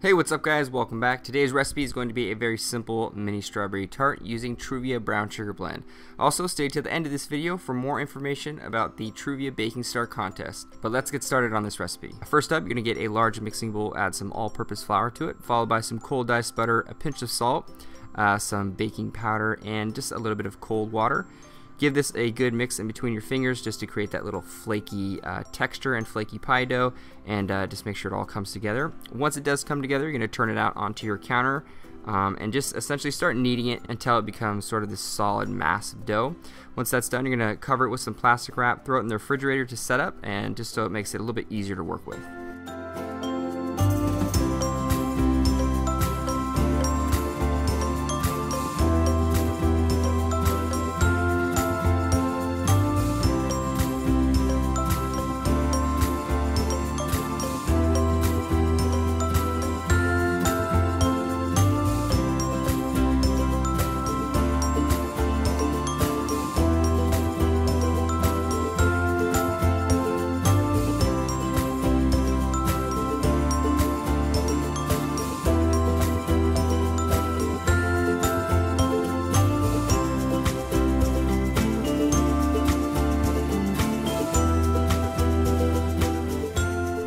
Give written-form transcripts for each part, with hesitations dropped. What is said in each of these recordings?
Hey, what's up guys? Welcome back. Today's recipe is going to be a very simple mini strawberry tart using Truvia brown sugar blend. Also, stay to the end of this video for more information about the Truvia baking star contest. But let's get started on this recipe. First up, you're going to get a large mixing bowl, add some all-purpose flour to it, followed by some cold diced butter, a pinch of salt, some baking powder, and just a little bit of cold water. Give this a good mix in between your fingers just to create that little flaky texture and flaky pie dough, and just make sure it all comes together. Once it does come together, you're going to turn it out onto your counter and just essentially start kneading it until it becomes sort of this solid mass of dough. Once that's done, you're going to cover it with some plastic wrap, throw it in the refrigerator to set up, and just so it makes it a little bit easier to work with.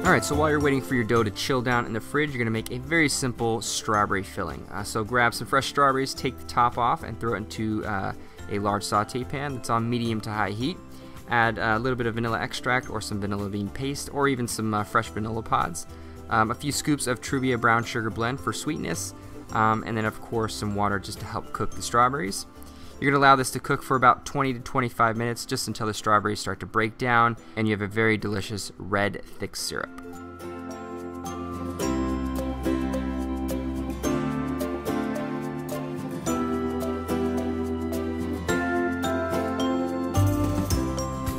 Alright, so while you're waiting for your dough to chill down in the fridge, you're going to make a very simple strawberry filling. So grab some fresh strawberries, take the top off, and throw it into a large saute pan that's on medium to high heat. Add a little bit of vanilla extract or some vanilla bean paste, or even some fresh vanilla pods. A few scoops of Truvia brown sugar blend for sweetness, and then of course some water just to help cook the strawberries. You're going to allow this to cook for about 20 to 25 minutes just until the strawberries start to break down and you have a very delicious red thick syrup.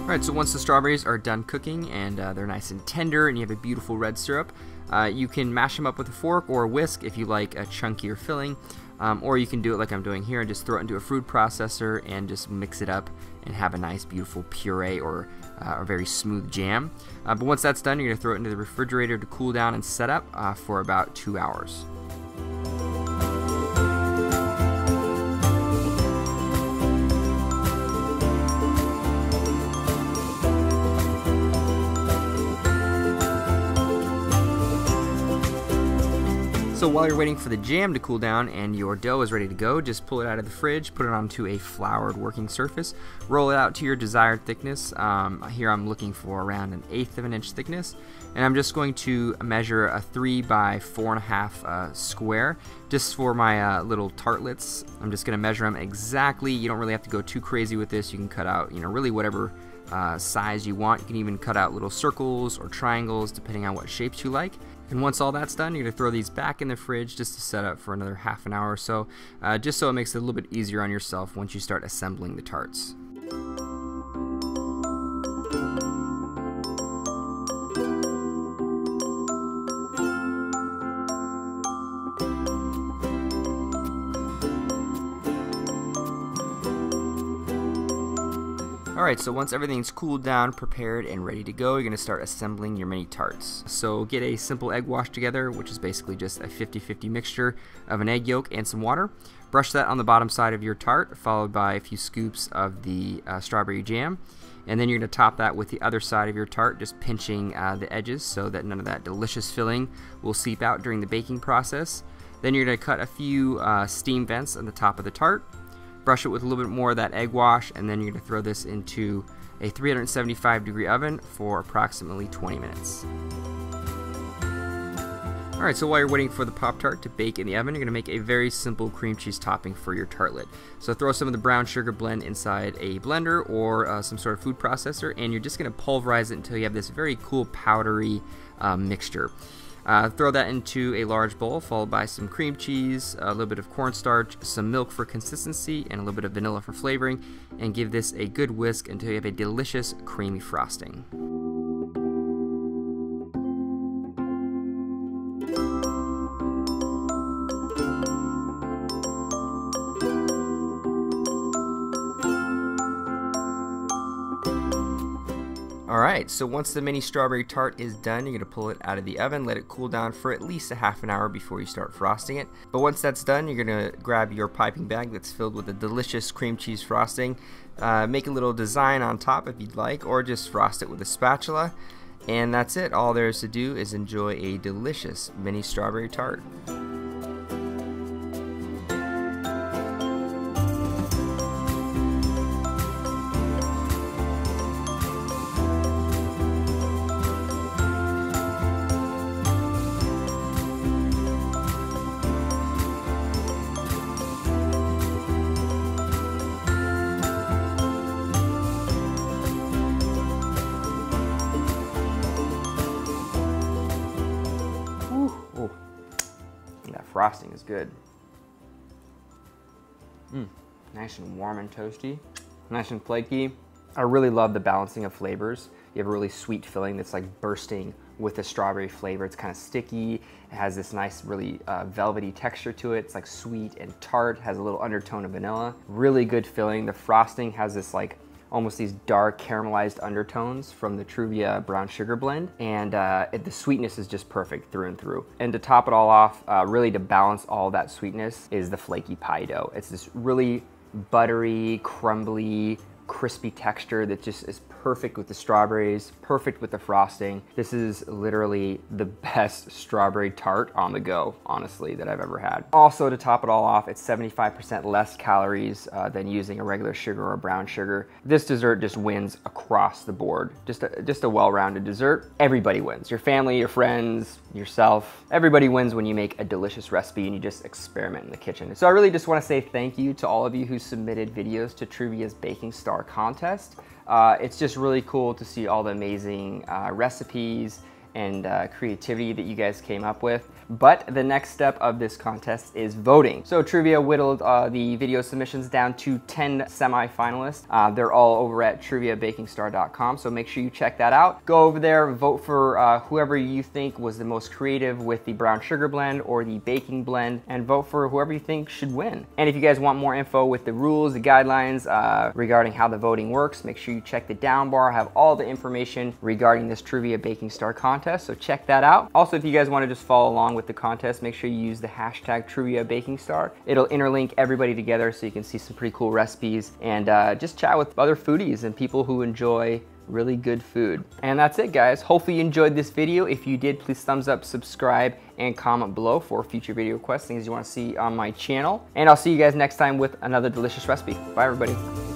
Alright, so once the strawberries are done cooking and they're nice and tender and you have a beautiful red syrup, you can mash them up with a fork or a whisk if you like a chunkier filling. Or you can do it like I'm doing here and just throw it into a food processor and just mix it up and have a nice beautiful puree or a very smooth jam. But once that's done, you're going to throw it into the refrigerator to cool down and set up for about 2 hours. So while you're waiting for the jam to cool down and your dough is ready to go, just pull it out of the fridge, put it onto a floured working surface, roll it out to your desired thickness. Here I'm looking for around 1/8 of an inch thickness, and I'm just going to measure a 3 by 4.5 square just for my little tartlets. I'm just going to measure them exactly. You don't really have to go too crazy with this. You can cut out, really whatever size you want. You can even cut out little circles or triangles depending on what shapes you like. And once all that's done, you're going to throw these back in the fridge just to set up for another half an hour or so, just so it makes it a little bit easier on yourself once you start assembling the tarts. Alright, so once everything's cooled down, prepared, and ready to go, you're going to start assembling your mini tarts. So get a simple egg wash together, which is basically just a 50-50 mixture of an egg yolk and some water. Brush that on the bottom side of your tart, followed by a few scoops of the strawberry jam. And then you're going to top that with the other side of your tart, just pinching the edges so that none of that delicious filling will seep out during the baking process. Then you're going to cut a few steam vents on the top of the tart. Brush it with a little bit more of that egg wash, and then you're going to throw this into a 375-degree oven for approximately 20 minutes. Alright, so while you're waiting for the Pop-Tart to bake in the oven, you're going to make a very simple cream cheese topping for your tartlet. So throw some of the brown sugar blend inside a blender or some sort of food processor, and you're just going to pulverize it until you have this very cool powdery mixture. Throw that into a large bowl, followed by some cream cheese, a little bit of cornstarch, some milk for consistency, and a little bit of vanilla for flavoring, and give this a good whisk until you have a delicious creamy frosting. Alright, so once the mini strawberry tart is done, you're going to pull it out of the oven, let it cool down for at least a half an hour before you start frosting it. But once that's done, you're going to grab your piping bag that's filled with a delicious cream cheese frosting. Make a little design on top if you'd like, or just frost it with a spatula. And that's it. All there is to do is enjoy a delicious mini strawberry tart. That frosting is good. Nice and warm and toasty. Nice and flaky. I really love the balancing of flavors. You have a really sweet filling that's like bursting with the strawberry flavor. It's kind of sticky. It has this nice, really velvety texture to it. It's like sweet and tart. Has a little undertone of vanilla. Really good filling. The frosting has this like almost these dark caramelized undertones from the Truvia brown sugar blend, and the sweetness is just perfect through and through. And to top it all off, really to balance all that sweetness, is the flaky pie dough. It's this really buttery, crumbly, crispy texture that just is perfect with the strawberries, perfect with the frosting. This is literally the best strawberry tart on the go, honestly, that I've ever had. Also, to top it all off, it's 75% less calories than using a regular sugar or brown sugar. This dessert just wins across the board. Just a well-rounded dessert. Everybody wins. Your family, your friends, yourself. Everybody wins when you make a delicious recipe and you just experiment in the kitchen. So I really just want to say thank you to all of you who submitted videos to Truvia's Baking Star contest. It's just really cool to see all the amazing recipes and creativity that you guys came up with. But the next step of this contest is voting. So Truvia whittled the video submissions down to 10 semi-finalists. They're all over at truviabakingstar.com, so make sure you check that out. Go over there, vote for whoever you think was the most creative with the brown sugar blend or the baking blend, and vote for whoever you think should win. And if you guys want more info with the rules, the guidelines regarding how the voting works, make sure you check the down bar. I have all the information regarding this Truvia Baking Star contest, so check that out. Also, if you guys want to just follow along with the contest, make sure you use the hashtag #TruviaBakingStar. It'll interlink everybody together so you can see some pretty cool recipes and just chat with other foodies and people who enjoy really good food. And that's it, guys. Hopefully you enjoyed this video. If you did, please thumbs up, subscribe, and comment below for future video requests, things you want to see on my channel. And I'll see you guys next time with another delicious recipe. Bye, everybody.